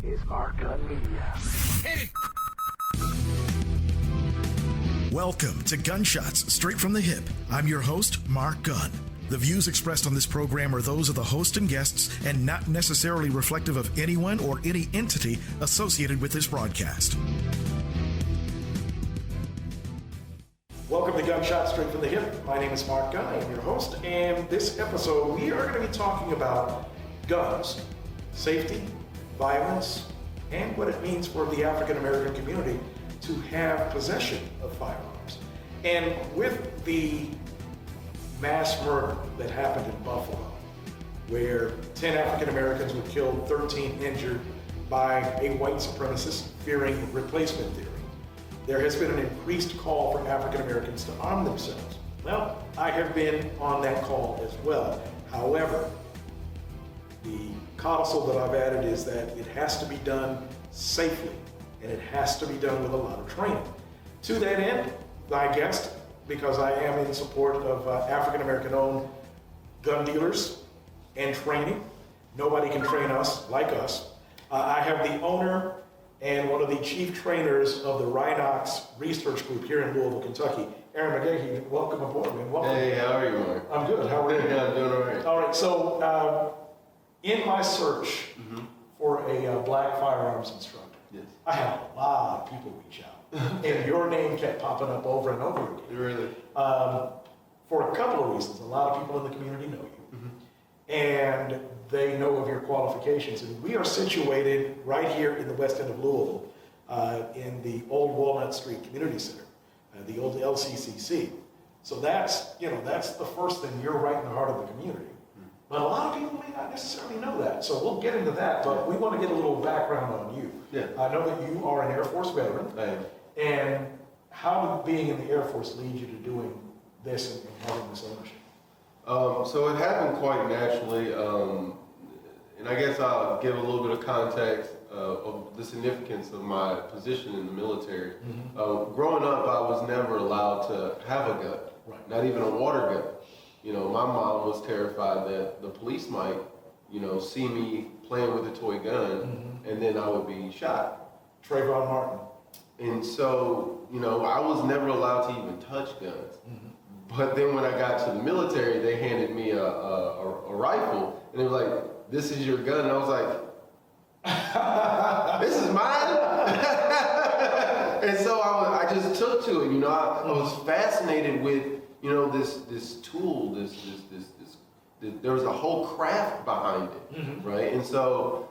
is Mark Gunn Media. Welcome to Gunshots Straight from the Hip. I'm your host, Mark Gunn. The views expressed on this program are those of the host and guests and not necessarily reflective of anyone or any entity associated with this broadcast. Welcome to Gunshots Straight from the Hip. My name is Mark Gunn. I am your host, and this episode we are going to be talking about guns, safety, violence, and what it means for the African American community to have possession of firearms. And with the mass murder that happened in Buffalo, where 10 African Americans were killed, 13 injured by a white supremacist fearing replacement theory, there has been an increased call for African Americans to arm themselves. Well, I have been on that call as well. However, the codicil that I've added is that it has to be done safely, and it has to be done with a lot of training. To that end, my guest, because I am in support of African American owned gun dealers and training. Nobody can train us like us. I have the owner and one of the chief trainers of the Rhinox research group here in Louisville, Kentucky, Aaron McGahee. Welcome aboard, man. Welcome. Hey, how are you, Mark? I'm good. How are you? Yeah, I'm doing all right. All right. So, in my search for a black firearms instructor, Yes. I had a lot of people reach out, and your name kept popping up over and over again. Really? For a couple of reasons. A lot of people in the community know you, and they know of your qualifications. And we are situated right here in the west end of Louisville, in the old Walnut Street Community Center, the old LCCC. So that's the first thing. You're right in the heart of the community. But a lot of people may not necessarily know that. So we'll get into that, but we want to get a little background on you. Yeah. I know that you are an Air Force veteran. I am. And how did being in the Air Force lead you to doing this and having this ownership? So it happened quite naturally, and I guess I'll give a little bit of context of the significance of my position in the military. Growing up, I was never allowed to have a gun, Right. not even a water gun. You know, my mom was terrified that the police might, see me playing with a toy gun, and then I would be shot. Trayvon Martin. And so, I was never allowed to even touch guns. But then when I got to the military, they handed me a rifle, and it was like, "This is your gun." And I was like, "This is mine?" And so I just took to it. I was fascinated with this tool, there was a whole craft behind it, right? And so,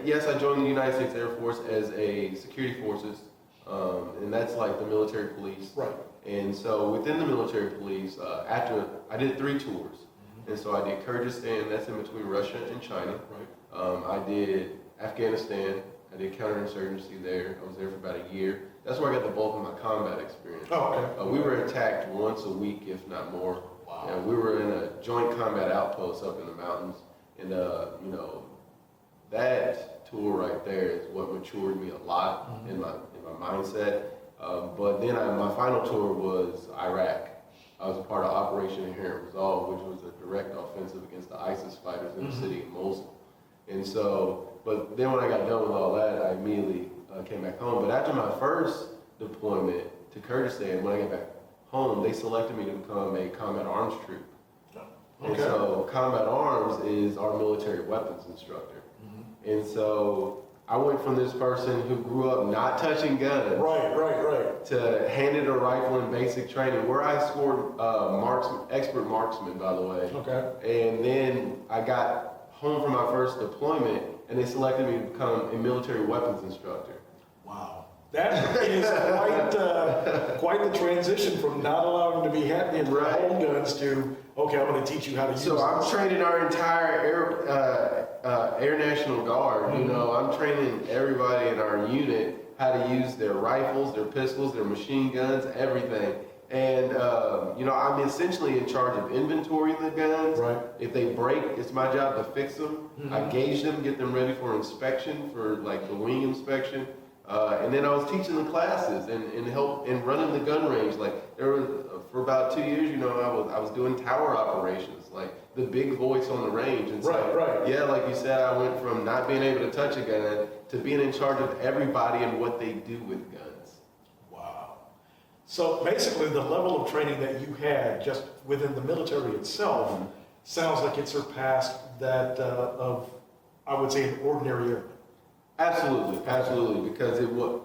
yes, I joined the United States Air Force as a security forces, and that's like the military police. Right. And so within the military police, after I did 3 tours, and so I did Kyrgyzstan, that's in between Russia and China. Right. I did Afghanistan, I did counterinsurgency there. I was there for about a year. That's where I got the bulk of my combat experience. Oh, okay. We were attacked once a week, if not more. Wow. And we were in a joint combat outpost up in the mountains. And, that tour right there is what matured me a lot in my mindset. But then my final tour was Iraq. I was a part of Operation Inherent Resolve, which was a direct offensive against the ISIS fighters in the city of Mosul. And so, but then when I got done with all that, I immediately came back home. But after my first deployment to Kyrgyzstan, when I got back home, they selected me to become a combat arms troop. Okay. And so combat arms is our military weapons instructor. And so I went from this person who grew up not touching guns Right. to handed a rifle in basic training, where I scored expert marksman, by the way. Okay. And then I got home from my first deployment, and they selected me to become a military weapons instructor. Wow. That is quite the transition from not allowing to be happy in home guns to, okay, I'm going to teach you how to use So I'm training our entire Air National Guard. I'm training everybody in our unit how to use their rifles, their pistols, their machine guns, everything. And, I'm essentially in charge of inventorying the guns. Right. If they break, it's my job to fix them. I gauge them, get them ready for inspection, for like the wing inspection. And then I was teaching the classes and help and running the gun range. Like there was, for about 2 years, I was doing tower operations, like the big voice on the range. And so, Right. yeah, like you said, I went from not being able to touch a gun to being in charge of everybody and what they do with guns. Wow. So basically, the level of training that you had just within the military itself sounds like it surpassed that of, I would say, an ordinary airman. Absolutely, because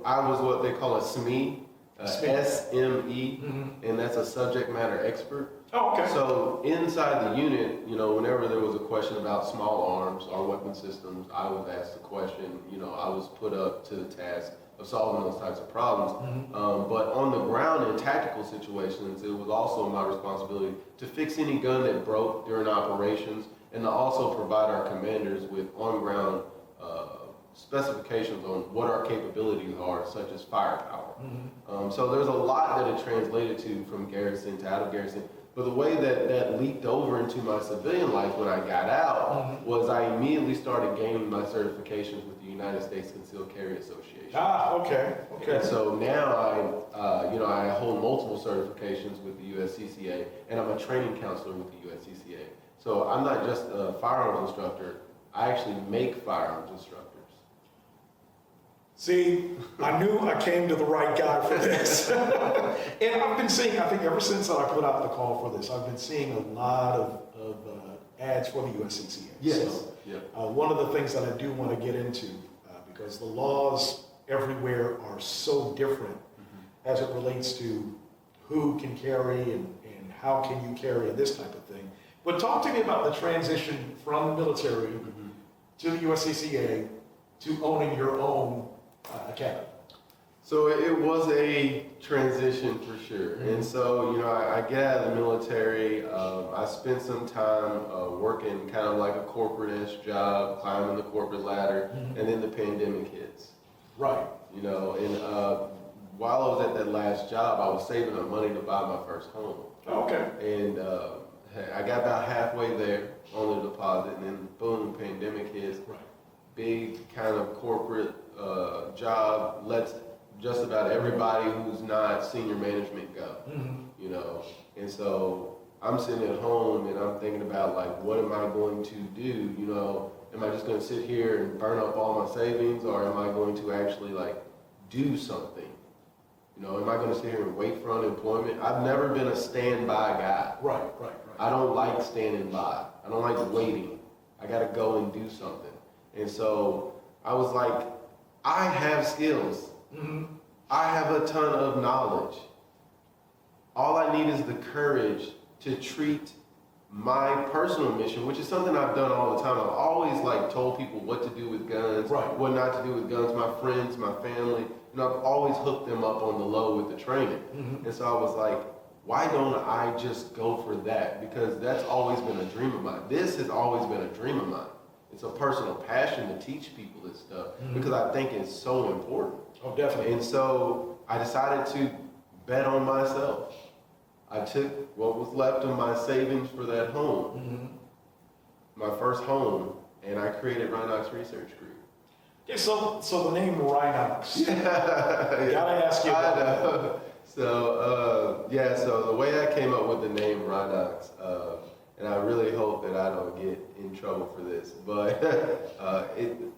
I was what they call a SME, SME, and that's a subject matter expert. Oh, okay. So inside the unit, whenever there was a question about small arms or weapon systems, I was asked the question. I was put up to the task of solving those types of problems. But on the ground in tactical situations, it was also my responsibility to fix any gun that broke during operations, and to also provide our commanders with on-ground specifications on what our capabilities are, such as firepower. So there's a lot that it translated to from garrison to out of garrison. But the way that leaked over into my civilian life when I got out was I immediately started gaining my certifications with the United States Concealed Carry Association. Okay. And so now I hold multiple certifications with the USCCA, and I'm a training counselor with the USCCA. So I'm not just a firearms instructor, I actually make firearms instructors. See, I knew I came to the right guy for this. And I've been seeing, I think ever since I put out the call for this, I've been seeing a lot of ads for the USCCA. Yes. So, Yeah. one of the things that I do want to get into, because the laws everywhere are so different as it relates to who can carry and how can you carry and this type of thing. But talk to me about the transition from the military to the USCCA to owning your own academy. So it was a transition for sure. And so, I get out of the military, I spent some time working kind of like a corporate-ish job, climbing the corporate ladder, and then the pandemic hits. Right. And while I was at that last job, I was saving up money to buy my first home. Okay. And I got about halfway there on the deposit, and then boom, pandemic hits. Right. Big kind of corporate job lets just about everybody who's not senior management go, and so I'm sitting at home and I'm thinking about, like, what am I going to do? Am I just going to sit here and burn up all my savings, or am I going to actually, like, do something? Am I going to sit here and wait for unemployment? I've never been a standby guy. Right. I don't like standing by. I don't like waiting. I got to go and do something. And so I was like, I have skills. I have a ton of knowledge. All I need is the courage to treat my personal mission, which is something I've done all the time. I've always, like, told people what to do with guns, what not to do with guns, my friends, my family. I've always hooked them up on the low with the training. And so I was like, why don't I just go for that? Because that's always been a dream of mine. This has always been a dream of mine. It's a personal passion to teach people this stuff because I think it's so important. Oh, definitely. And so I decided to bet on myself. I took what was left of my savings for that home, my first home, and I created Rhinox Research Group. Okay, so the name Rhinox. Gotta ask you about that. So so the way I came up with the name Rhinox, and I really hope that I don't get in trouble for this, but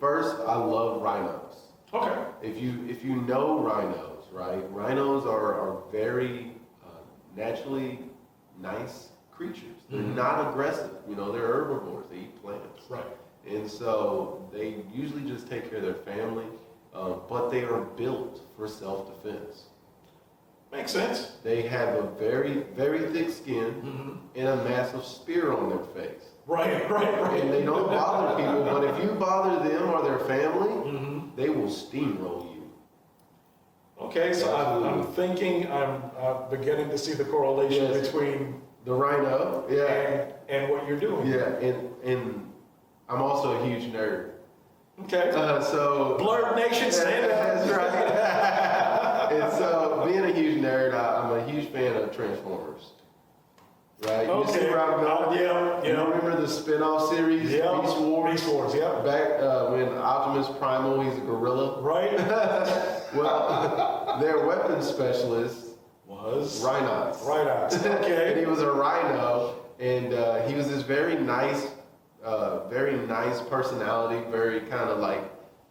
first, I love rhinos. Okay. If you know rhinos, right? Rhinos are very naturally nice creatures. They're not aggressive. They're herbivores. They eat plants. Right. And so they usually just take care of their family, but they are built for self-defense. Makes sense. They have a very, very thick skin and a massive spear on their face. Right. And they don't bother people, but if you bother them or their family, they will steamroll you. Okay, so I'm thinking, I'm beginning to see the correlation between the rhino, and what you're doing. Yeah, and I'm also a huge nerd. Okay. So Blurred Nation, stand up. That's right. And so, being a huge nerd, I'm a huge fan of Transformers. Right? Okay. You see where I'm going? Yeah. You remember the spin-off series, Beast Wars? Beast Wars, yeah. Back when Optimus Primal, he's a gorilla. Right. Well, their weapons specialists Was? Rhinox. Rhinox, okay. And he was a rhino, and he was this very nice personality, very kind of like,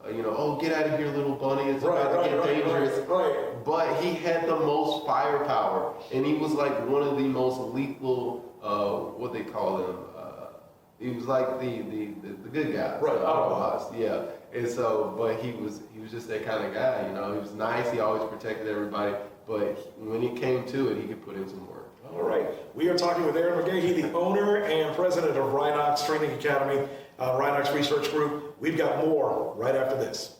oh, get out of here, little bunny, it's about to get dangerous. Right. But he had the most firepower, and he was like one of the most lethal, what they call him, he was like the good guy. Right. Autobots, yeah. And so, but he was just that kind of guy, He was nice, he always protected everybody, but when it came to it, he could put in some work. All right. We are talking with Aaron McGahee, the owner and president of Rhinox Training Academy, Rhinox Research Group. We've got more right after this.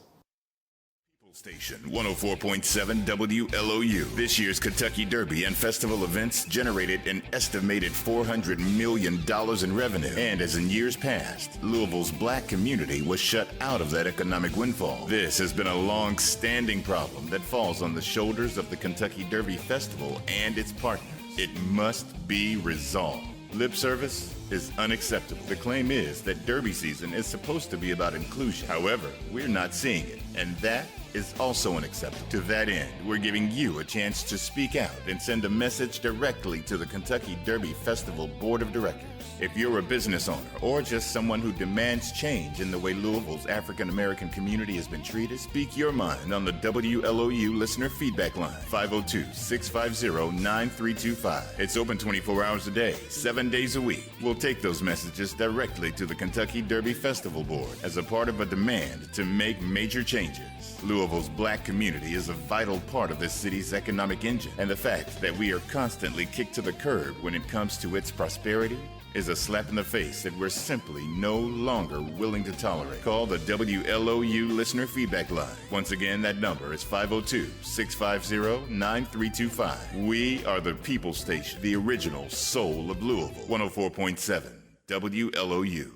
Station 104.7 WLOU. This year's Kentucky Derby and festival events generated an estimated $400 million in revenue. And as in years past, Louisville's black community was shut out of that economic windfall. This has been a long-standing problem that falls on the shoulders of the Kentucky Derby Festival and its partners. It must be resolved. Lip service is unacceptable. The claim is that Derby season is supposed to be about inclusion. However, we're not seeing it, and that is also unacceptable. To that end, we're giving you a chance to speak out and send a message directly to the Kentucky Derby Festival Board of Directors. If you're a business owner or just someone who demands change in the way Louisville's African American community has been treated, speak your mind on the WLOU listener feedback line, 502-650-9325. It's open 24 hours a day, 7 days a week. We'll take those messages directly to the Kentucky Derby Festival Board as a part of a demand to make major changes. Louisville's black community is a vital part of this city's economic engine, and the fact that we are constantly kicked to the curb when it comes to its prosperity is a slap in the face that we're simply no longer willing to tolerate. Call the WLOU listener feedback line. Once again, that number is 502-650-9325. We are the People Station, the original soul of Louisville. 104.7 WLOU.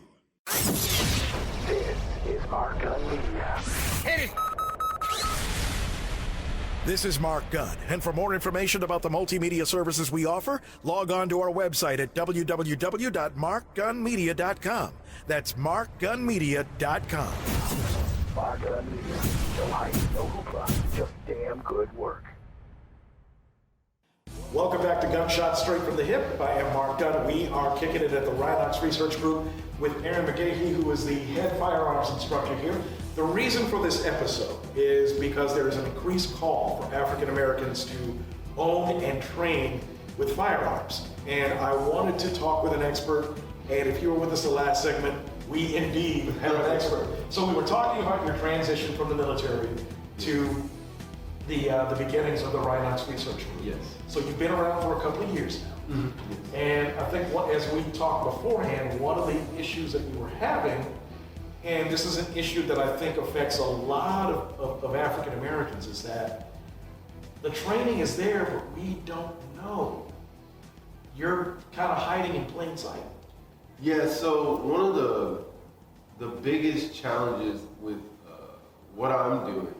This is Mark Gunn Media. Hit it! This is Mark Gunn, and for more information about the multimedia services we offer, log on to our website at www.markgunmedia.com. That's markgunmedia.com. Mark Gunn Media. No hype, no hoopla, just damn good work. Welcome back to Gunshot Straight from the Hip. I am Mark Gunn. We are kicking it at the Rhinox Research Group with Aaron McGahee, who is the head firearms instructor here. The reason for this episode is because there is an increased call for African Americans to own and train with firearms. And I wanted to talk with an expert, and if you were with us the last segment, we indeed have an expert. So we were talking about your transition from the military to the beginnings of the Rhinox Research Group. Yes. So you've been around for a couple of years now. Mm-hmm. And I think as we talked beforehand, one of the issues that we were having, and this is an issue that I think affects a lot of African Americans, is that the training is there, but we don't know. You're kind of hiding in plain sight. Yeah, so one of the biggest challenges with what I'm doing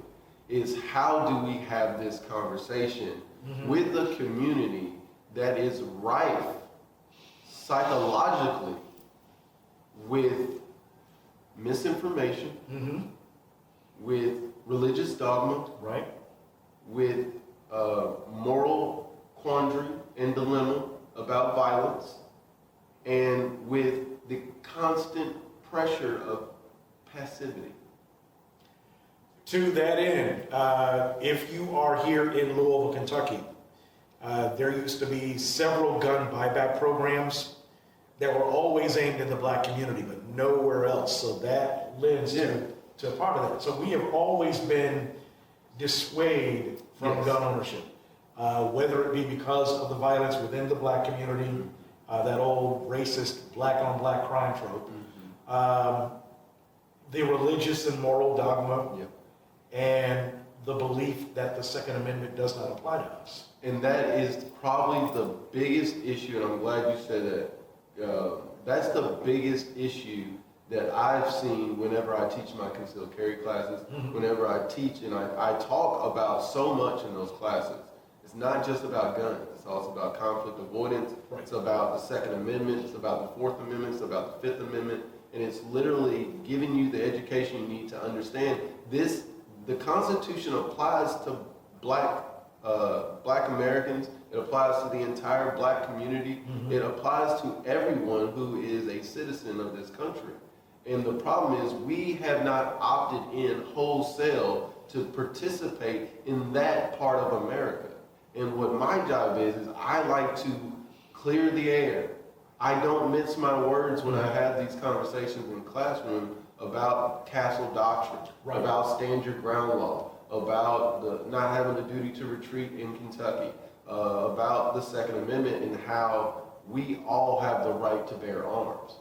is how do we have this conversation with the community that is rife psychologically with misinformation, with religious dogma, Right? with moral quandary and dilemma about violence, and with the constant pressure of passivity. To that end, if you are here in Louisville, Kentucky, there used to be several gun buyback programs that were always aimed in the black community, but nowhere else. So that lends to part of that. So we have always been dissuaded from gun ownership, whether it be because of the violence within the black community, that old racist black on black crime trope, the religious and moral dogma, and the belief that the Second Amendment does not apply to us. And that is probably the biggest issue, and I'm glad you said that. That's the biggest issue that I've seen whenever I teach my concealed carry classes, whenever I teach and I talk about so much in those classes. It's not just about guns, it's also about conflict avoidance, it's about the Second Amendment, it's about the Fourth Amendment, it's about the Fifth Amendment, and it's literally giving you the education you need to understand this. The Constitution applies to black Black Americans. It applies to the entire Black community. It applies to everyone who is a citizen of this country. And the problem is we have not opted in wholesale to participate in that part of America. And what my job is I like to clear the air. I don't mince my words when I have these conversations in classroom about castle doctrine, about stand your ground law, about not having the duty to retreat in Kentucky, about the Second Amendment and how we all have the right to bear arms.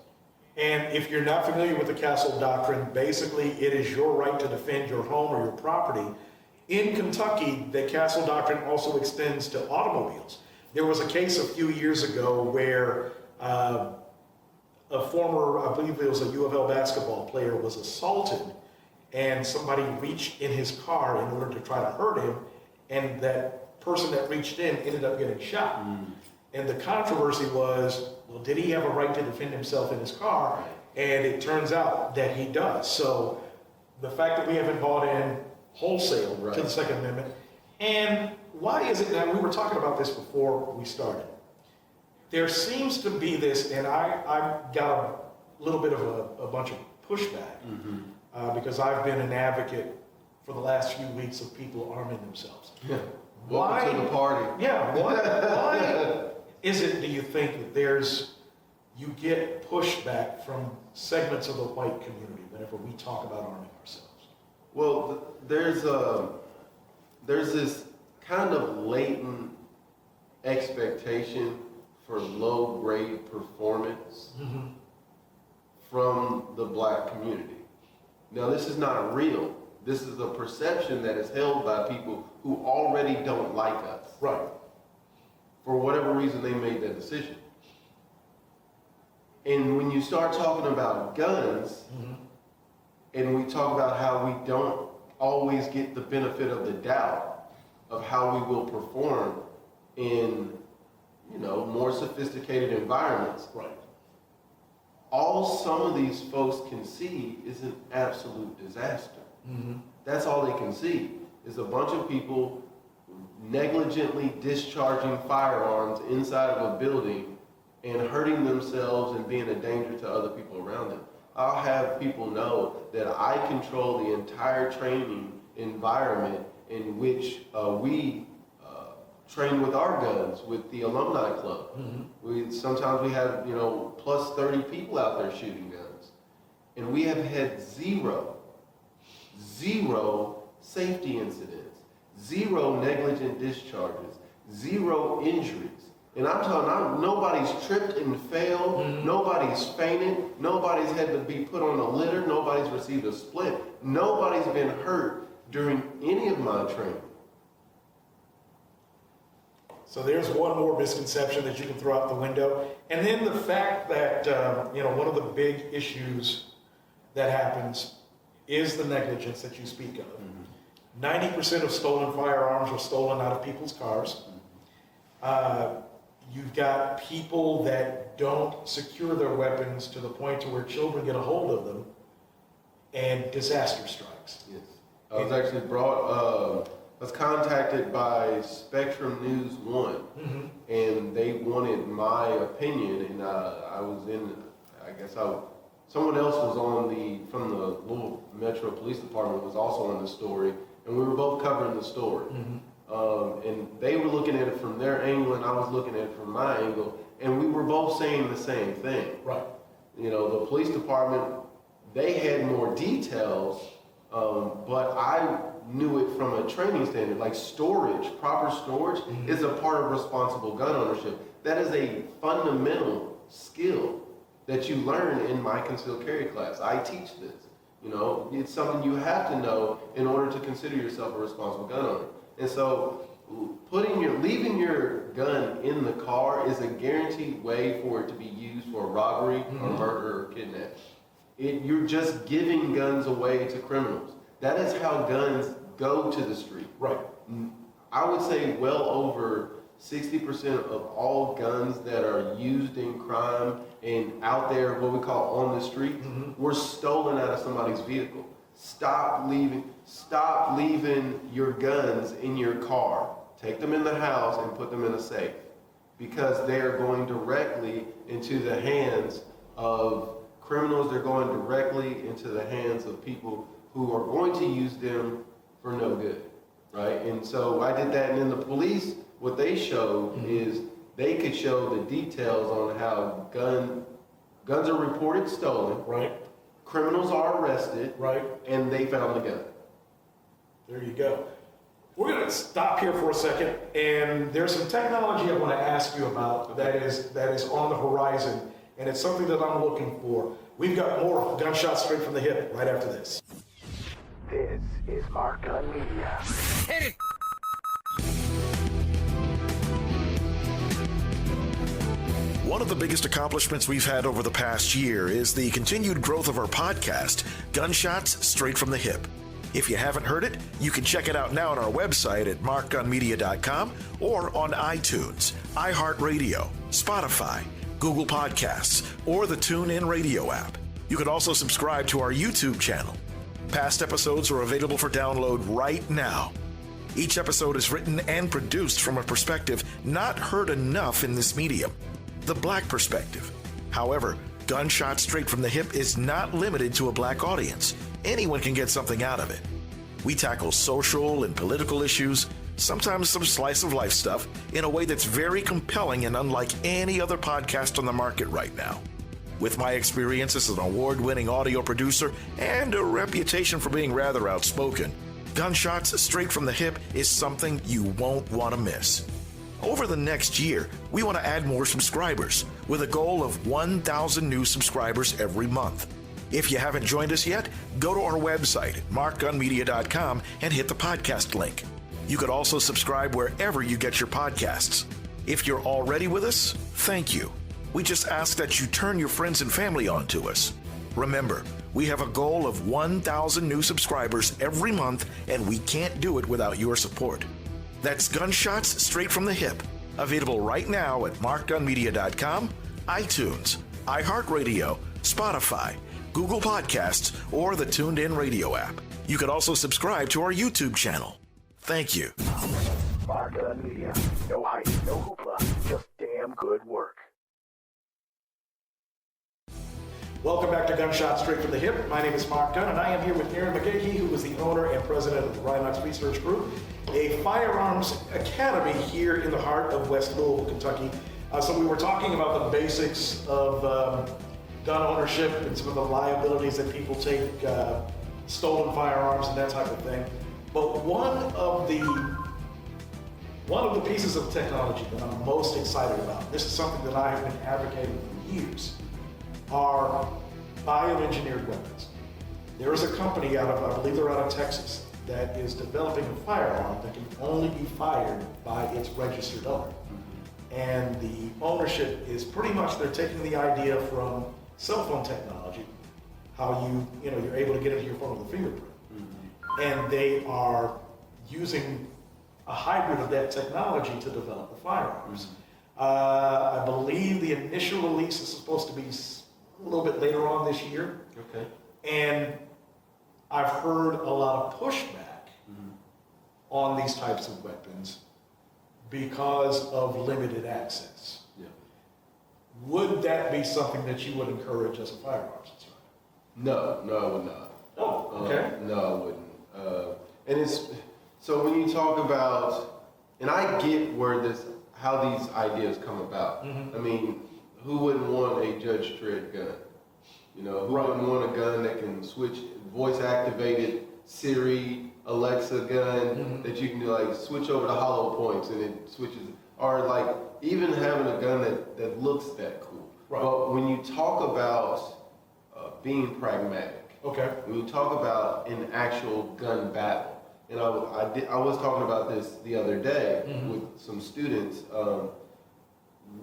And if you're not familiar with the castle doctrine, basically it is your right to defend your home or your property. In Kentucky, the castle doctrine also extends to automobiles. There was a case a few years ago where a former, I believe it was a U of L basketball player, was assaulted, and somebody reached in his car in order to try to hurt him, and that person that reached in ended up getting shot. And the controversy was, well, did he have a right to defend himself in his car? And it turns out that he does. So the fact that we haven't bought in wholesale to the Second Amendment, and why is it that we were talking about this before we started? There seems to be this, and I got a little bit of a bunch of pushback because I've been an advocate for the last few weeks of people arming themselves. Yeah. Welcome to the party. Yeah, why is it, do you think, that you get pushback from segments of the white community whenever we talk about arming ourselves? Well, there's this kind of latent expectation for low-grade performance from the Black community. Now, this is not real. This is a perception that is held by people who already don't like us. Right. For whatever reason they made that decision. And when you start talking about guns, and we talk about how we don't always get the benefit of the doubt of how we will perform in, more sophisticated environments. Right. All some of these folks can see is an absolute disaster. That's all they can see is a bunch of people negligently discharging firearms inside of a building and hurting themselves and being a danger to other people around them. I'll have people know that I control the entire training environment in which we train with our guns, with the alumni club. Sometimes we have, plus 30 people out there shooting guns. And we have had zero safety incidents, zero negligent discharges, zero injuries. And I'm talking, nobody's tripped and failed, nobody's fainted, nobody's had to be put on a litter, nobody's received a splint, nobody's been hurt during any of my training. So there's one more misconception that you can throw out the window. And then the fact that, one of the big issues that happens is the negligence that you speak of. 90% of stolen firearms are stolen out of people's cars. You've got people that don't secure their weapons to the point to where children get a hold of them, and disaster strikes. Yes. I was actually was contacted by Spectrum News 1, and they wanted my opinion, and I was someone else was from the Louisville Metro Police Department was also on the story, and we were both covering the story. And they were looking at it from their angle, and I was looking at it from my angle, and we were both saying the same thing. Right. The police department, they had more details, but I knew it from a training standard, like storage, proper storage is a part of responsible gun ownership. That is a fundamental skill that you learn in my concealed carry class. I teach this. It's something you have to know in order to consider yourself a responsible gun owner. And so leaving your gun in the car is a guaranteed way for it to be used for a robbery or murder or kidnapping. You're just giving guns away to criminals. That is how guns go to the street. Right. I would say well over 60% of all guns that are used in crime and out there, what we call on the street, were stolen out of somebody's vehicle. Stop leaving your guns in your car. take them in the house and put them in a safe, because they are going directly into the hands of criminals. They're going directly into the hands of people who are going to use them for no good, right? And so I did that, and then the police, what they showed is they could show the details on how guns are reported stolen, Right. criminals are arrested, Right. and they found the gun. There you go. We're going to stop here for a second, and there's some technology I want to ask you about that is on the horizon, and it's something that I'm looking for. We've got more Gunshots Straight from the Hip right after this. This is Mark Gun Media. One of the biggest accomplishments we've had over the past year is the continued growth of our podcast, Gunshots Straight from the Hip. If you haven't heard it, you can check it out now on our website at markgunmedia.com or on iTunes, iHeartRadio, Spotify, Google Podcasts, or the TuneIn Radio app. You can also subscribe to our YouTube channel. Past episodes are available for download right now. Each episode is written and produced from a perspective not heard enough in this medium, the black perspective. However, Gunshots Straight from the Hip is not limited to a black audience. Anyone can get something out of it. We tackle social and political issues, sometimes some slice of life stuff, in a way that's very compelling and unlike any other podcast on the market right now. With my experience as an award-winning audio producer and a reputation for being rather outspoken, Gunshots Straight from the Hip is something you won't want to miss. Over the next year, we want to add more subscribers with a goal of 1,000 new subscribers every month. If you haven't joined us yet, go to our website at markgunmedia.com and hit the podcast link. You could also subscribe wherever you get your podcasts. If you're already with us, thank you. We just ask that you turn your friends and family on to us. Remember, we have a goal of 1,000 new subscribers every month, and we can't do it without your support. That's Gunshots Straight from the Hip, available right now at markgunmedia.com, iTunes, iHeartRadio, Spotify, Google Podcasts, or the TuneIn Radio app. You can also subscribe to our YouTube channel. Thank you. Mark Gun Media. No hype, no hoopla, just damn good work. Welcome back to Gunshots Straight from the Hip. My name is Mark Gunn, and I am here with Aaron McGahee, who is the owner and president of the Rhinox Research Group, a firearms academy here in the heart of West Louisville, Kentucky. So we were talking about the basics of gun ownership and some of the liabilities that people take, stolen firearms and that type of thing. But one of the pieces of technology that I'm most excited about, this is something that I have been advocating for years, are bioengineered weapons. There is a company out of, I believe they're out of Texas, that is developing a firearm that can only be fired by its registered owner. And the ownership is pretty much, they're taking the idea from cell phone technology, how you're able to get into your phone with a fingerprint. And they are using a hybrid of that technology to develop the firearms. I believe the initial release is supposed to be a little bit later on this year. Okay. And I've heard a lot of pushback on these types of weapons because of limited access. Yeah. Would that be something that you would encourage as a firearms instructor? No, I would not. Oh, okay. No, I wouldn't. And it's, so when you talk about, and I get how these ideas come about. I mean, who wouldn't want a Judge Dredd gun? You know, who wouldn't want a gun that can switch, voice activated Siri, Alexa gun that you can do, like switch over to hollow points and it switches, or like even having a gun that looks that cool. Right. But when you talk about being pragmatic, Okay. when you talk about an actual gun battle, and I was talking about this the other day with some students.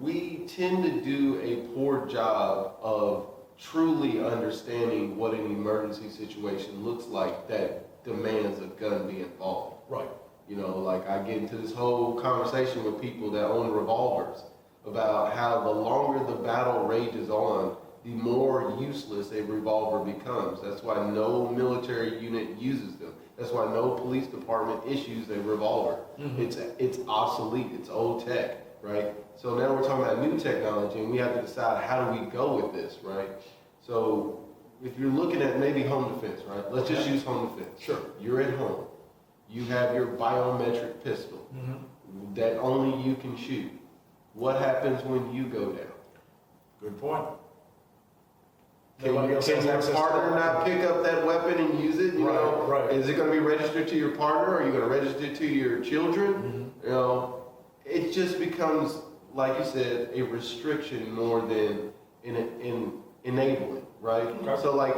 We tend to do a poor job of truly understanding what an emergency situation looks like that demands a gun be involved. Right. You know, like I get into this whole conversation with people that own revolvers about how the longer the battle rages on, the more useless a revolver becomes. That's why no military unit uses them. That's why no police department issues a revolver. It's obsolete, it's old tech, right? So now we're talking about new technology, and we have to decide how do we go with this, right? So if you're looking at maybe home defense, right? Let's just use home defense. Sure. You're at home. You have your biometric pistol that only you can shoot. What happens when you go down? Good point. Can your partner not pick up that weapon and use it? You know, right. Is it going to be registered to your partner? Are you going to register it to your children? You know, it just becomes, like you said, a restriction more than in enabling, right? Okay. So like,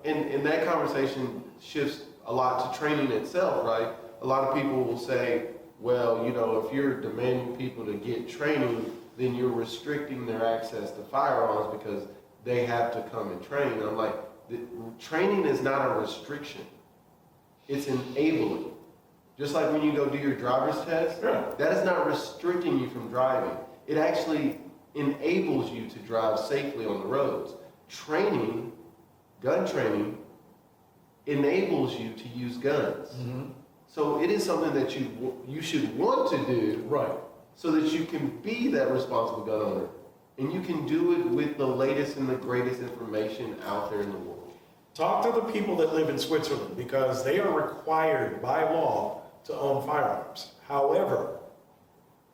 and that conversation shifts a lot to training itself, right? A lot of people will say, well, you know, if you're demanding people to get training, then you're restricting their access to firearms because they have to come and train. And I'm like, training is not a restriction. It's enabling. Just like when you go do your driver's test, that is not restricting you from driving. It actually enables you to drive safely on the roads. Training, gun training, enables you to use guns. So it is something that you should want to do, Right. so that you can be that responsible gun owner. And you can do it with the latest and the greatest information out there in the world. Talk to the people that live in Switzerland because they are required by law to own firearms. However,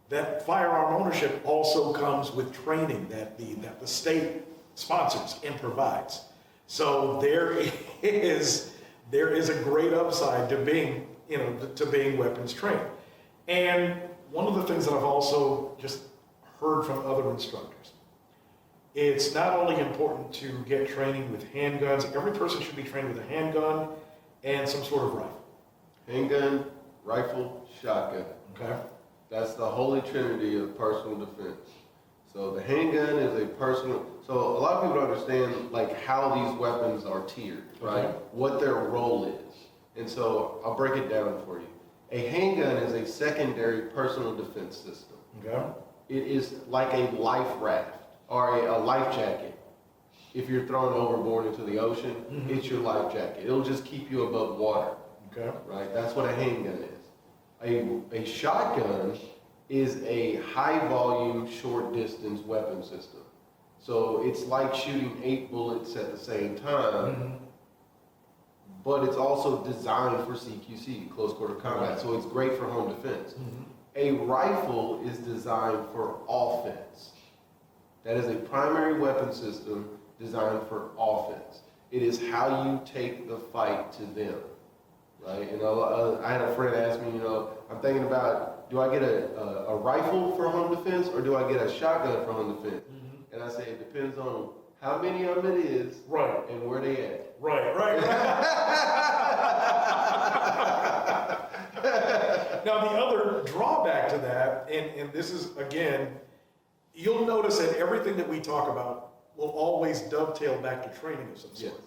that firearm ownership also comes with training that the state sponsors and provides. So there is a great upside to being, to being weapons trained. And one of the things that I've also just heard from other instructors, it's not only important to get training with handguns. Every person should be trained with a handgun and some sort of rifle. Handgun, rifle, shotgun. Okay. That's the holy trinity of personal defense. So the handgun is a personal, so a lot of people don't understand like how these weapons are tiered, right? Okay. What their role is. And so I'll break it down for you. A handgun is a secondary personal defense system. Okay. It is like a life raft or a life jacket. If you're thrown overboard into the ocean, it's your life jacket. It'll just keep you above water. Okay. Right? That's what a handgun is. A shotgun is a high volume, short distance weapon system. So it's like shooting 8 bullets at the same time, but it's also designed for CQC, close quarter combat. So it's great for home defense. A rifle is designed for offense. That is a primary weapon system designed for offense. It is how you take the fight to them, right? And I had a friend ask me, I'm thinking about, do I get a rifle for home defense or do I get a shotgun for home defense? And I say, it depends on how many of them it is, Right. and where they at. Right. Now, the other drawback to that, and this is, again, you'll notice that everything that we talk about will always dovetail back to training of some sort. Yes.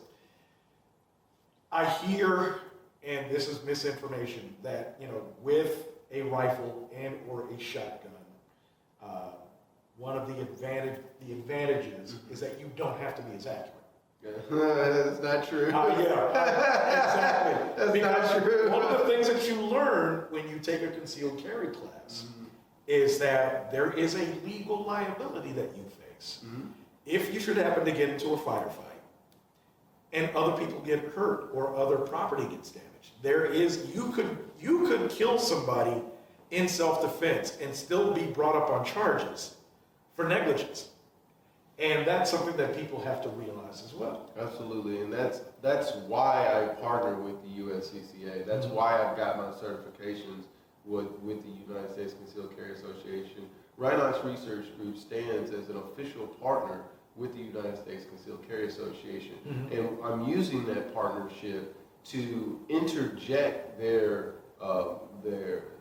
I hear, and this is misinformation, that, with a rifle and or a shotgun, one of the advantages is that you don't have to be as accurate. That's not true. Exactly. That's Because not true. one of the things that you learn when you take a concealed carry class is that there is a legal liability that you face. If you should happen to get into a firefight and other people get hurt or other property gets damaged, you could kill somebody in self-defense and still be brought up on charges for negligence. And that's something that people have to realize as well. Absolutely, and that's why I partner with the USCCA. That's why I've got my certifications with the United States Concealed Carry Association. Rhinox Research Group stands as an official partner with the United States Concealed Carry Association. And I'm using that partnership to interject their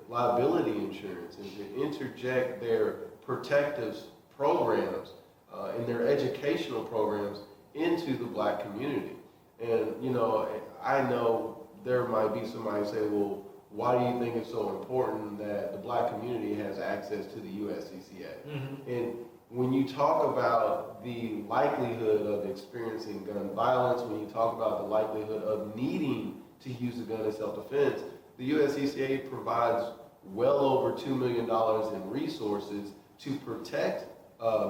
liability insurance and to interject their protective programs and their educational programs into the black community. And, I know there might be somebody say, well, why do you think it's so important that the black community has access to the USCCA? And when you talk about the likelihood of experiencing gun violence, when you talk about the likelihood of needing to use a gun in self-defense, the USCCA provides well over $2 million in resources to protect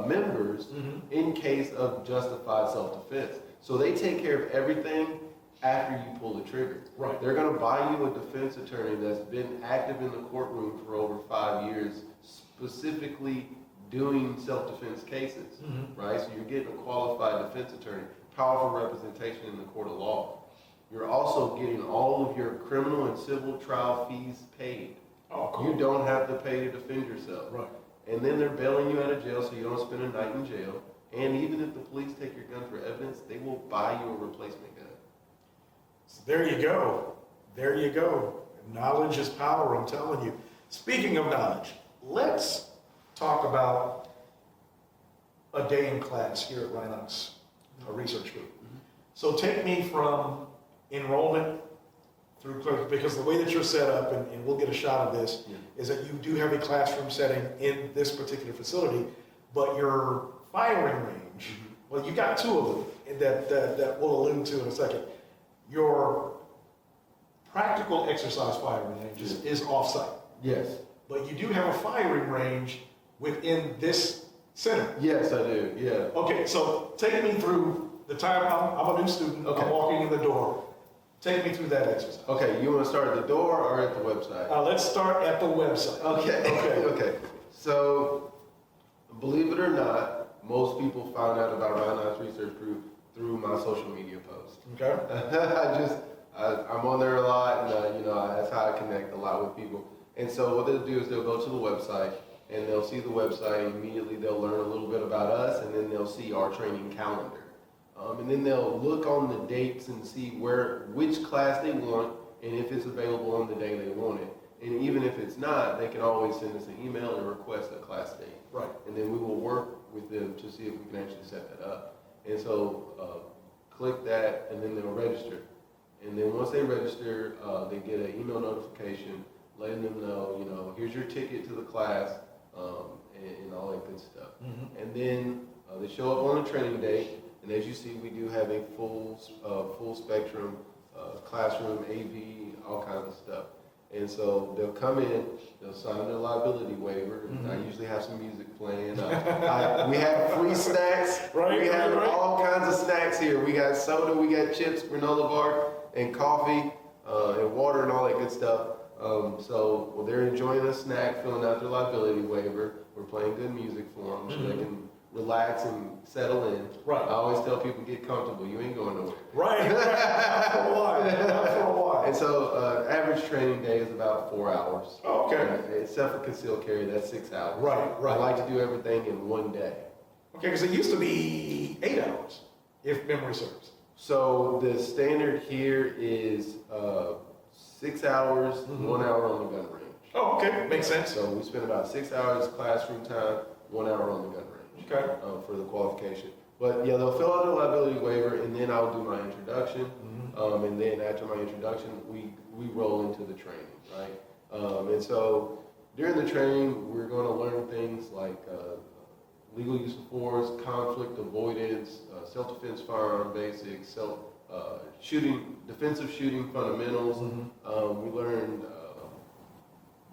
members in case of justified self-defense. So they take care of everything after you pull the trigger. Right. They're going to buy you a defense attorney that's been active in the courtroom for over 5 years, specifically doing self-defense cases, right? So you're getting a qualified defense attorney, powerful representation in the court of law. You're also getting all of your criminal and civil trial fees paid. Oh, cool. You don't have to pay to defend yourself. Right. And then they're bailing you out of jail so you don't spend a night in jail. And even if the police take your gun for evidence, they will buy you a replacement gun. So there you go. There you go. Knowledge is power, I'm telling you. Speaking of knowledge, let's talk about a day in class here at Rhinox, a research group. So take me from enrollment through clerk, because the way that you're set up, and we'll get a shot of this, is that you do have a classroom setting in this particular facility, but your firing range, well, you got two of them that we'll allude to in a second. Your practical exercise firing range is off-site. Yes. But you do have a firing range within this center. Yes, I do. Yeah. Okay, so take me through the time I'm a new student, Okay. I'm walking in the door. Take me through that exercise. Okay, you want to start at the door or at the website? Let's start at the website. Okay. Okay. Okay. So, believe it or not, most people found out about Rhinox Research Group through my social media posts. Okay. I'm on there a lot, and that's how I connect a lot with people. And so what they'll do is they'll go to the website, and they'll see the website, and immediately they'll learn a little bit about us, and then they'll see our training calendar. And then they'll look on the dates and see which class they want, and if it's available on the day they want it. And even if it's not, they can always send us an email and request a class date. Right. And then we will work with them to see if we can actually set that up. And so click that, and then they'll register. And then once they register, they get an email notification letting them know, here's your ticket to the class, and all that good stuff. And then they show up on a training day, and as you see, we do have a full spectrum classroom, AV, all kinds of stuff. And so they'll come in, they'll sign their liability waiver. I usually have some music playing. We have free snacks. Right, we have right. all kinds of snacks here. We got soda, we got chips, granola bar, and coffee, and water, and all that good stuff. So while they're enjoying a snack, filling out their liability waiver, we're playing good music for them so they can relax and settle in. Right. I always tell people, get comfortable. You ain't going nowhere. Right. Not for a while. Not for a while. And so average training day is about 4 hours. Oh, okay. Except for concealed carry, that's 6 hours. Right. I like to do everything in one day. Okay, because it used to be 8 hours, if memory serves. So the standard here is 6 hours, 1 hour on the gun range. Oh, okay. Makes sense. So we spend about 6 hours classroom time, 1 hour on the gun range. Okay. For the qualification. But yeah, they'll fill out a liability waiver, and then I'll do my introduction. And then after my introduction, we roll into the training, right? And so during the training, we're going to learn things like legal use of force, conflict avoidance, self-defense firearm basics, defensive shooting fundamentals. We learned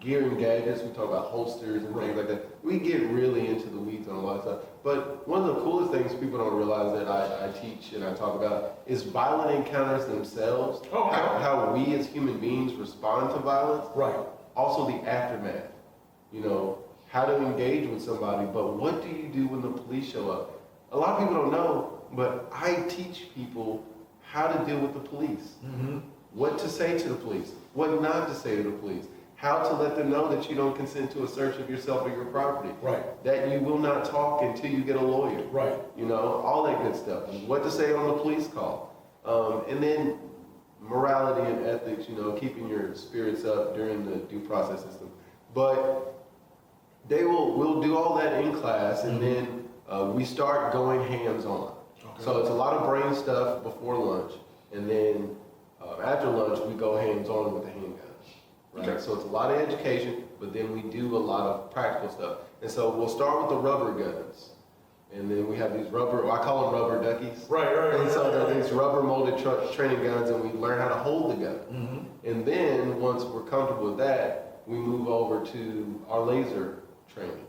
gear and gadgets. We talk about holsters and things like that. We get really into the weeds on a lot of stuff. But one of the coolest things people don't realize that I teach and I talk about is violent encounters themselves. Oh, okay. How we as human beings respond to violence. Right. Also the aftermath. How to engage with somebody, but what do you do when the police show up? A lot of people don't know, but I teach people how to deal with the police. What to say to the police, what not to say to the police. How to let them know that you don't consent to a search of yourself or your property. Right. That you will not talk until you get a lawyer. Right. All that good stuff. What to say on the police call. And then morality and ethics, keeping your spirits up during the due process system. But we'll do all that in class, and then we start going hands-on. Okay. So it's a lot of brain stuff before lunch, and then after lunch, we go hands-on with the handgun. Right? Okay. So it's a lot of education, but then we do a lot of practical stuff. And so we'll start with the rubber guns. And then we have these rubber, I call them rubber duckies. Right. And so they're these rubber molded training guns, and we learn how to hold the gun. Mm-hmm. And then once we're comfortable with that, we move over to our laser training.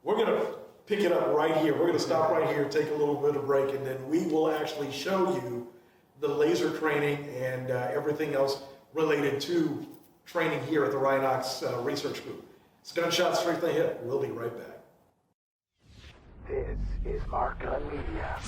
We're going to pick it up right here. We're going to stop right here, take a little bit of break, and then we will actually show you the laser training and everything else related to training here at the Rhinox Research Group. It's Gunshot Straight from the Hip. We'll be right back. This is Mark Gun Media.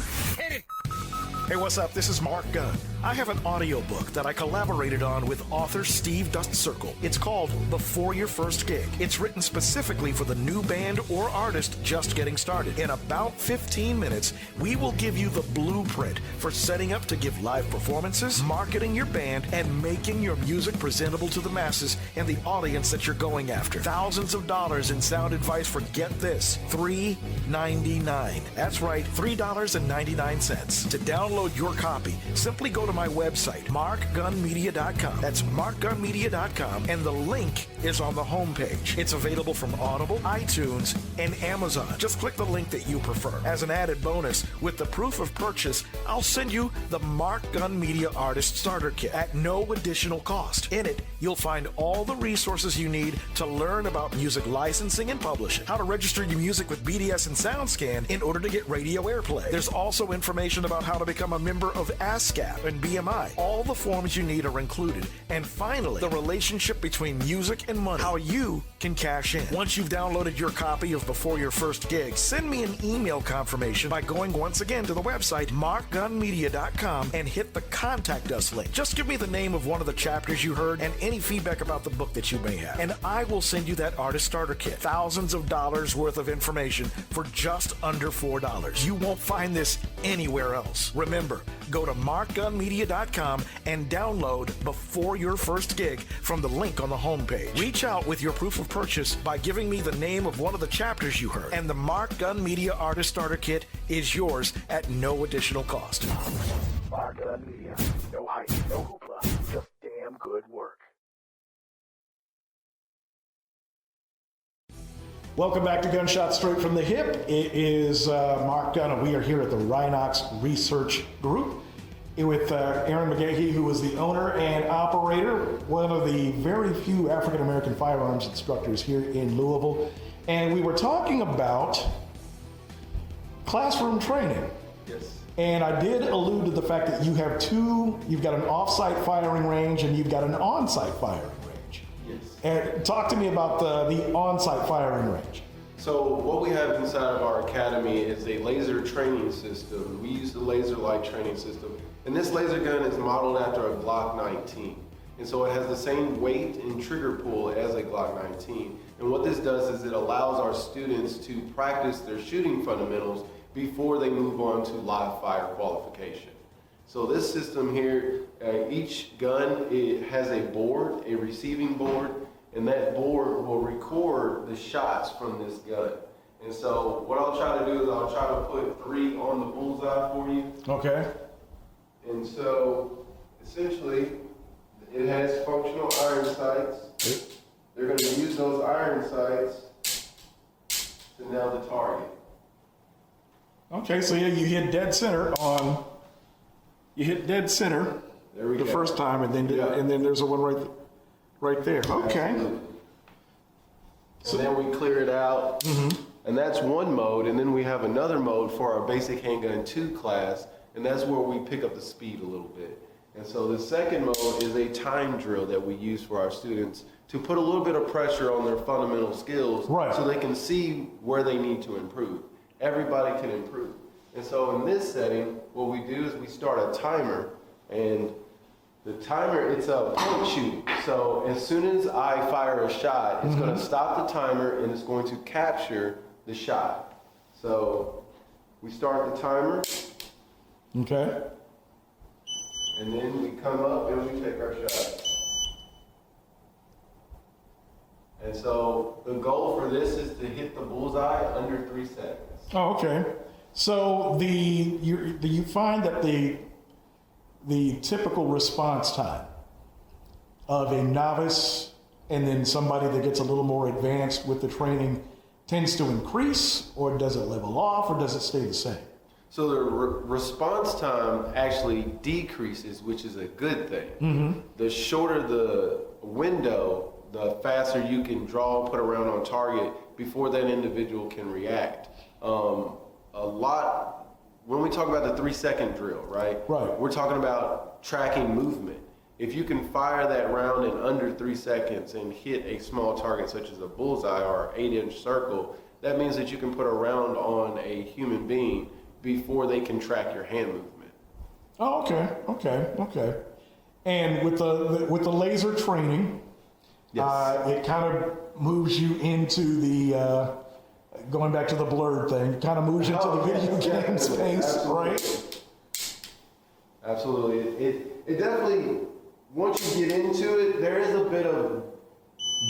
Hey, what's up? This is Mark Gunn. I have an audiobook that I collaborated on with author Steve Dust Circle. It's called Before Your First Gig. It's written specifically for the new band or artist just getting started. In about 15 minutes, we will give you the blueprint for setting up to give live performances, marketing your band, and making your music presentable to the masses and the audience that you're going after. Thousands of dollars in sound advice for, get this, $3.99. That's right, $3.99. To download your copy, simply go to my website, markgunmedia.com. That's markgunmedia.com, and the link is on the homepage. It's available from Audible, iTunes, and Amazon. Just click the link that you prefer. As an added bonus, with the proof of purchase, I'll send you the Mark Gun Media Artist Starter Kit at no additional cost. In it, you'll find all the resources you need to learn about music licensing and publishing, how to register your music with BDS and SoundScan in order to get radio airplay. There's also information about how to become a member of ASCAP and BMI. All the forms you need are included. And finally, the relationship between music and money, how you can cash in. Once you've downloaded your copy of Before Your First Gig, send me an email confirmation by going once again to the website, markgunmedia.com, and hit the Contact Us link. Just give me the name of one of the chapters you heard and any feedback about the book that you may have, and I will send you that Artist Starter Kit. Thousands of dollars worth of information for just under $4. You won't find this anywhere else. Remember, go to markgunmedia.com and download Before Your First Gig from the link on the homepage. Reach out with your proof of purchase by giving me the name of one of the chapters you heard, and the Mark Gun Media Artist Starter Kit is yours at no additional cost. Mark Gun Media. No hype, no hoopla, just damn good work. Welcome back to Gunshot Straight from the Hip. It is Mark Gunn, and we are here at the Rhinox Research Group with Aaron McGahee, who is the owner and operator, one of the very few African-American firearms instructors here in Louisville. And we were talking about classroom training. Yes. And I did allude to the fact that you have you've got an off-site firing range and you've got an on-site firing range. Yes. And talk to me about the on-site firing range. So what we have inside of our academy is a laser training system. We use the laser light training system. And this laser gun is modeled after a Glock 19. And so it has the same weight and trigger pull as a Glock 19. And what this does is it allows our students to practice their shooting fundamentals before they move on to live fire qualification. So this system here, each gun, it has a board, a receiving board, and that board will record the shots from this gun. And so what I'll try to do is I'll try to put 3 on the bullseye for you. Okay. And so essentially it has functional iron sights. They're going to use those iron sights to nail the target. Okay, so yeah, you hit dead center There we the go. first time, and then there's a one right there. Okay. Absolutely. So then we clear it out, and that's one mode, and then we have another mode for our basic handgun 2 class, and that's where we pick up the speed a little bit. And so the second mode is a time drill that we use for our students to put a little bit of pressure on their fundamental skills, Right. so they can see where they need to improve. Everybody can improve. And so in this setting, what we do is we start a timer, and the timer, it's a point shooting. So as soon as I fire a shot, it's going to stop the timer and it's going to capture the shot. So we start the timer, Okay. and then we come up and we take our shot. And so the goal for this is to hit the bullseye under 3 seconds. Oh, okay. So you find that the typical response time of a novice and then somebody that gets a little more advanced with the training, tends to increase, or does it level off, or does it stay the same? So the response time actually decreases, which is a good thing. The shorter the window, the faster you can draw, put a round on target before that individual can react. When we talk about the 3-second drill, right? Right. We're talking about tracking movement. If you can fire that round in under 3 seconds and hit a small target such as a bullseye or 8-inch circle, that means that you can put a round on a human being before they can track your hand movement. Oh, okay. And with the laser training, Yes. it kind of moves you into the going back to the blurred thing. It kind of moves you into the video game space, Absolutely. right? Absolutely. It definitely, once you get into it, there is a bit of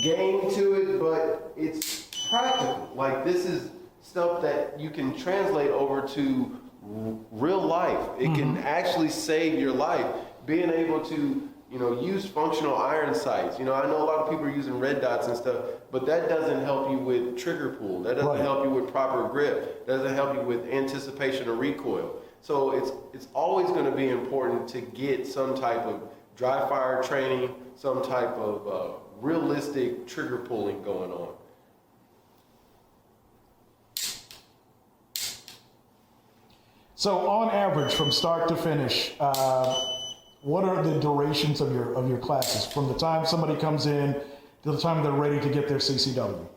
game to it, but it's practical. Like, this is stuff that you can translate over to real life. It can actually save your life. Being able to, use functional iron sights. I know a lot of people are using red dots and stuff, but that doesn't help you with trigger pull. That doesn't help you with proper grip. That doesn't help you with anticipation or recoil. So it's always going to be important to get some type of dry fire training, some type of realistic trigger pulling going on. So on average, from start to finish, what are the durations of your classes from the time somebody comes in to the time they're ready to get their CCW?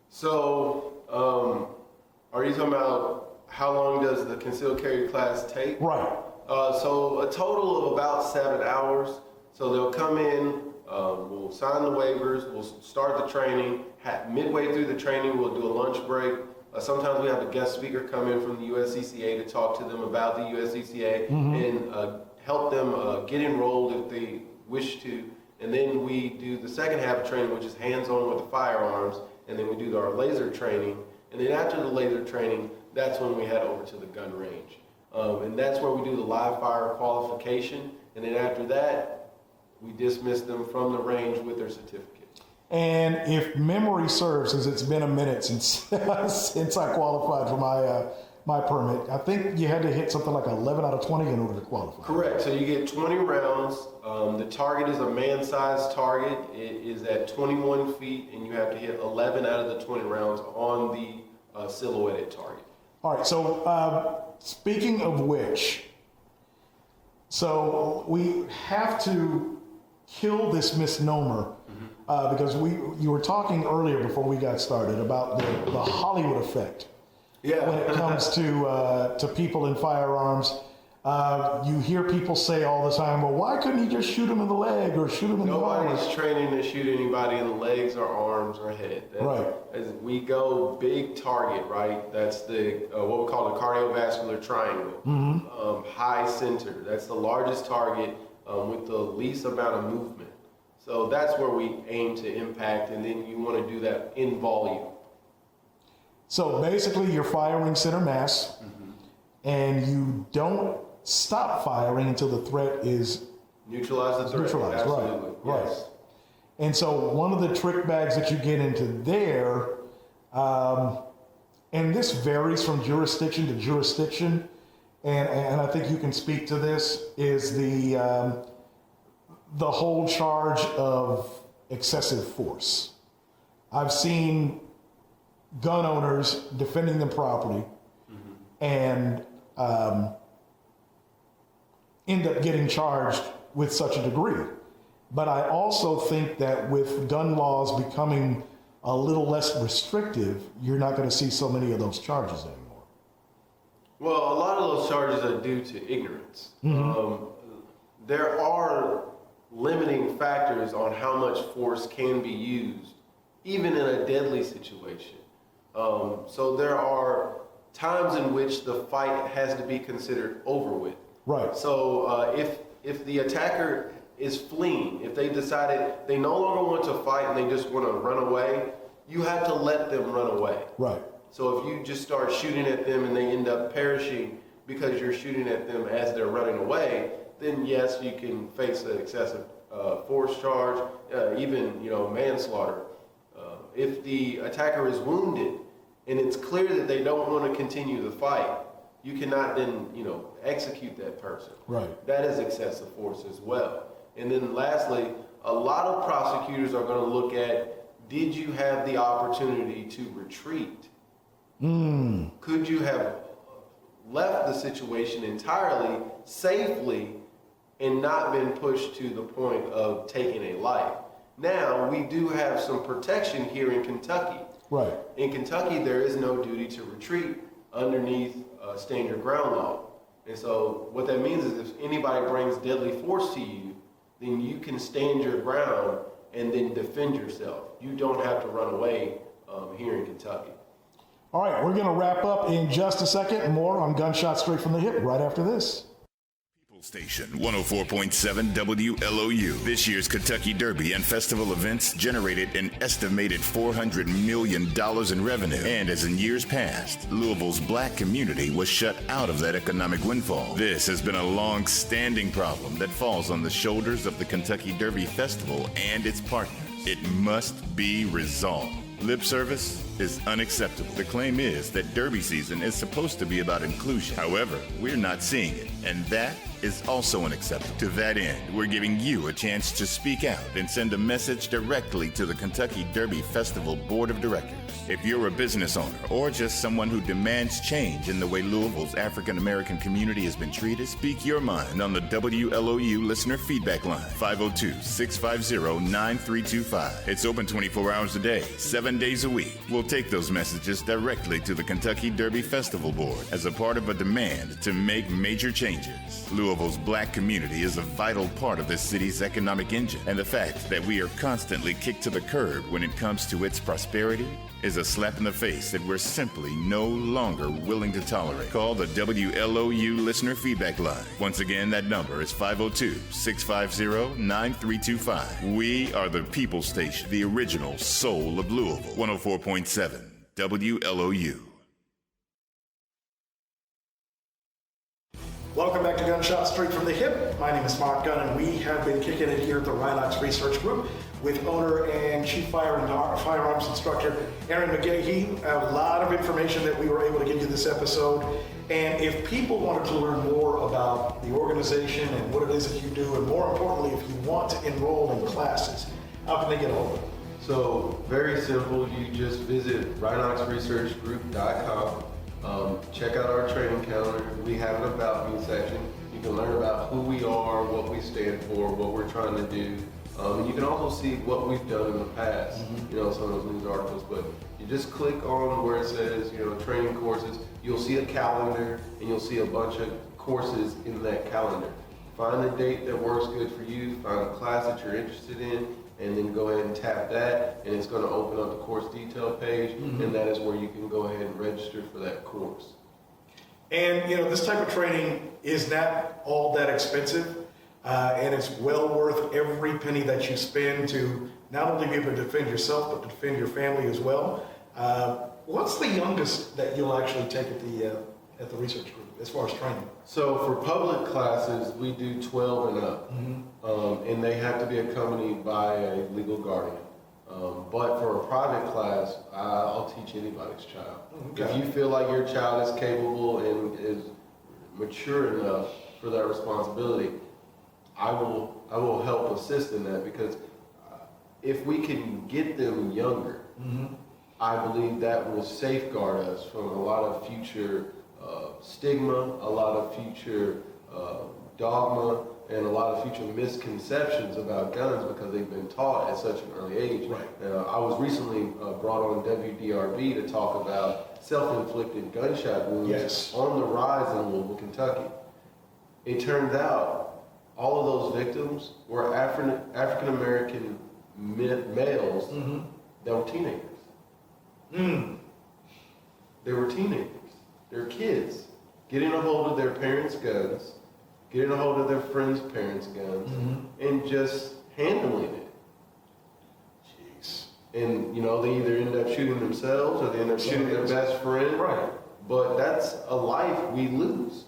So, are you talking about how long does the concealed carry class take? Right. So a total of about 7 hours. So they'll come in, we'll sign the waivers, we'll start the training. Midway through the training, we'll do a lunch break. Sometimes we have a guest speaker come in from the USCCA to talk to them about the USCCA and help them get enrolled if they wish to. And then we do the second half of training, which is hands-on with the firearms. And then we do our laser training. And then after the laser training, that's when we head over to the gun range. And that's where we do the live fire qualification. And then after that, we dismiss them from the range with their certificate. And if memory serves, because it's been a minute since since I qualified for my permit, I think you had to hit something like 11 out of 20 in order to qualify. Correct. So you get 20 rounds. The target is a man-sized target. It is at 21 feet, and you have to hit 11 out of the 20 rounds on the silhouetted target. All right. So speaking of which, so we have to kill this misnomer. Because you were talking earlier before we got started about the Hollywood effect. Yeah. When it comes to people in firearms, you hear people say all the time, well, why couldn't he just shoot him in the leg or shoot him in the arm? Nobody's training to shoot anybody in the legs or arms or head. Right. As we go big target, right? That's the what we call the cardiovascular triangle. High center. That's the largest target with the least amount of movement. So that's where we aim to impact, and then you want to do that in volume. So basically you're firing center mass, and you don't stop firing until the threat is Neutralize the threat. neutralized. Absolutely. Right. Yes. And so one of the trick bags that you get into there, and this varies from jurisdiction to jurisdiction, and I think you can speak to this, is the whole charge of excessive force. I've seen gun owners defending their property and end up getting charged with such a degree. But I also think that with gun laws becoming a little less restrictive, you're not going to see so many of those charges anymore. Well, a lot of those charges are due to ignorance. There are limiting factors on how much force can be used, even in a deadly situation. So there are times in which the fight has to be considered over with. Right. So if the attacker is fleeing, if they decided they no longer want to fight and they just want to run away, you have to let them run away. Right. So if you just start shooting at them and they end up perishing because you're shooting at them as they're running away, then yes, you can face an excessive force charge, even manslaughter. If the attacker is wounded and it's clear that they don't want to continue the fight, you cannot then, execute that person. Right. That is excessive force as well. And then lastly, a lot of prosecutors are going to look at, did you have the opportunity to retreat? Could you have left the situation entirely safely and not been pushed to the point of taking a life? Now, we do have some protection here in Kentucky. Right. In Kentucky, there is no duty to retreat underneath stand your ground law. And so what that means is if anybody brings deadly force to you, then you can stand your ground and then defend yourself. You don't have to run away here in Kentucky. All right, we're going to wrap up in just a second. More on Gunshots Straight from the Hip right after this. Station 104.7 WLOU. This year's Kentucky Derby and Festival events generated an estimated $400 million in revenue. And as in years past, Louisville's black community was shut out of that economic windfall. This has been a long-standing problem that falls on the shoulders of the Kentucky Derby Festival and its partners. It must be resolved. Lip service is unacceptable. The claim is that Derby season is supposed to be about inclusion. However, we're not seeing it, and that is also unacceptable. To that end, we're giving you a chance to speak out and send a message directly to the Kentucky Derby Festival Board of Directors. If you're a business owner or just someone who demands change in the way Louisville's African American community has been treated, speak your mind on the WLOU listener feedback line, 502-650-9325. It's open 24 hours a day, 7 days a week. We'll take those messages directly to the Kentucky Derby Festival Board as a part of a demand to make major changes. Louisville's black community is a vital part of this city's economic engine, and the fact that we are constantly kicked to the curb when it comes to its prosperity is a slap in the face that we're simply no longer willing to tolerate. Call the WLOU listener feedback line. Once again, that number is 502-650-9325. We are the People Station, the original soul of Louisville. 104.7 WLOU. Welcome back to Gunshots Straight from the Hip. My name is Mark Gunn, and we have been kicking it here at the Rhinox Research Group with owner and chief firearms instructor Aaron McGahee. A lot of information that we were able to get you this episode. And if people wanted to learn more about the organization and what it is that you do, and more importantly, if you want to enroll in classes, how can they get a hold of it? So very simple. You just visit rhinoxresearchgroup.com. Check out our training calendar. We have an About Me section. You can learn about who we are, what we stand for, what we're trying to do. And you can also see what we've done in the past, some of those news articles. But you just click on where it says, training courses. You'll see a calendar, and you'll see a bunch of courses in that calendar. Find the date that works good for you, find a class that you're interested in, and then go ahead and tap that, and it's going to open up the course detail page, and that is where you can go ahead and register for that course. And, this type of training is not all that expensive, and it's well worth every penny that you spend to not only be able to defend yourself, but to defend your family as well. What's the youngest that you'll actually take at the research group as far as training? So for public classes, we do 12 and up, and they have to be accompanied by a legal guardian. But for a private class, I'll teach anybody's child. Okay. If you feel like your child is capable and is mature enough for that responsibility, I will help assist in that, because if we can get them younger, I believe that will safeguard us from a lot of future stigma, a lot of future dogma, and a lot of future misconceptions about guns, because they've been taught at such an early age. Right. I was recently brought on WDRB to talk about self-inflicted gunshot wounds on the rise in Louisville, Kentucky. It turns out all of those victims were African American males that were teenagers. They were teenagers. They were kids getting a hold of their parents' guns, getting a hold of their friends' parents' guns, and just handling it. Jeez. And, they either end up shooting themselves or they end up shooting their best friend. Right. But that's a life we lose.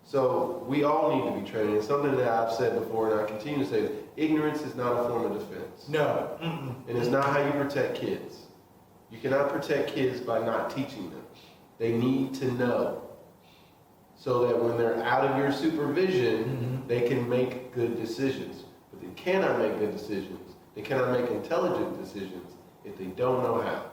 So we all need to be trained. It's something that I've said before, and I continue to say, that ignorance is not a form of defense. No. And it's not how you protect kids. You cannot protect kids by not teaching them. They need to know so that when they're out of your supervision, they can make good decisions. But they cannot make good decisions. They cannot make intelligent decisions if they don't know how.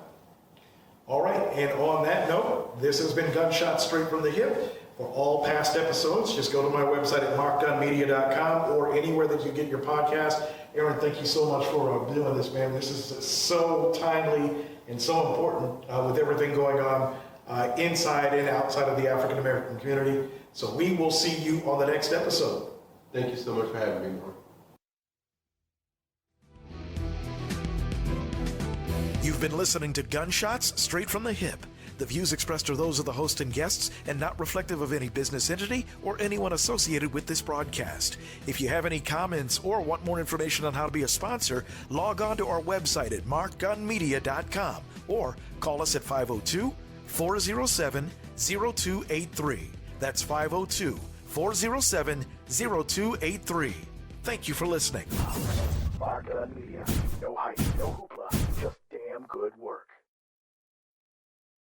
All right, and on that note, this has been Gunshots Straight from the Hip. For all past episodes, just go to my website at markgunmedia.com or anywhere that you get your podcast. Aaron, thank you so much for doing this, man. This is so timely and so important with everything going on inside and outside of the African American community. So we will see you on the next episode. Thank you so much for having me, Mark. You've been listening to Gunshots Straight from the Hip. The views expressed are those of the host and guests and not reflective of any business entity or anyone associated with this broadcast. If you have any comments or want more information on how to be a sponsor, log on to our website at markgunmedia.com or call us at 502-407-0283. That's 502-407-0283. Thank you for listening. Mark Gun Media. No hype, no hoopla, just